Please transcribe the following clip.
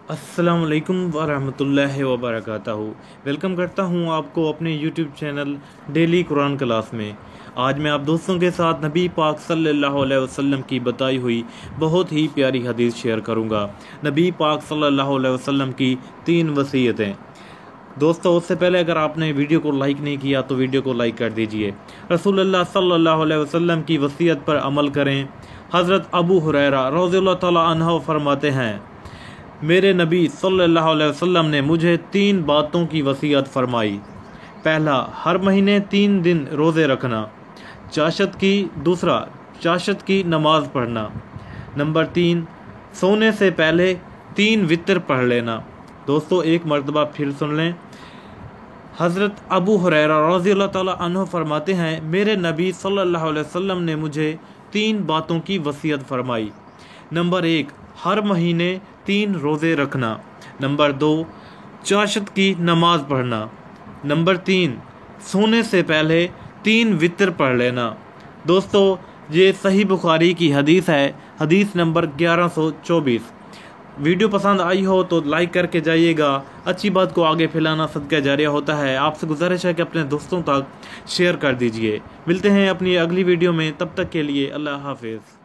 अस्सलाम वालेकुम वरहमतुल्लाहि वबरकातुहू। वेलकम करता हूँ आपको अपने YouTube channel daily Quran class में। आज मैं आप दोस्तों के साथ नबी पाक सल्लल्लाहु अलैहि वसल्लम की बताई हुई बहुत ही प्यारी हदीस शेयर करूँगा। नबी पाक सल्लल्लाहु अलैहि वसल्लम की 3 वसीयतें। दोस्तों, उससे पहले अगर आपने वीडियो को लाइक नहीं किया तो वीडियो को लाइक कर दीजिए। रसूलुल्लाह सल्लल्लाहु अलैहि वसल्लम की वसीयत पर अमल करें। हज़रत अबू हुरैरा रज़ियल्लाहु तआला अन्हु फरमाते हैं, मेरे नबी सल्लल्लाहु अलैहि वसल्लम ने मुझे 3 बातों की वसीयत फरमाई। पहला, हर महीने 3 दिन रोज़े रखना। दूसरा, चाशत की नमाज पढ़ना। नंबर 3, सोने से पहले 3 वितर पढ़ लेना। दोस्तों, एक मरतबा फिर सुन लें। हज़रत अबू हुरैरा रज़ियल्लाहु तआला अन्हु फरमाते हैं, मेरे नबी सल्लल्लाहु अलैहि वसल्लम ने मुझे 3 बातों की वसीयत फरमाई। नंबर 1, हर महीने 3 रोज़े रखना। नंबर 2, चाशत की नमाज पढ़ना। नंबर 3, सोने से पहले 3 वितर पढ़ लेना। दोस्तों, ये सही बुखारी की हदीस है, हदीस नंबर 1124। वीडियो पसंद आई हो तो लाइक करके जाइएगा। अच्छी बात को आगे फैलाना सदका जारिया होता है। आपसे गुजारिश है कि अपने दोस्तों तक शेयर कर दीजिए। मिलते हैं अपनी अगली वीडियो में, तब तक के लिए अल्लाह हाफिज़।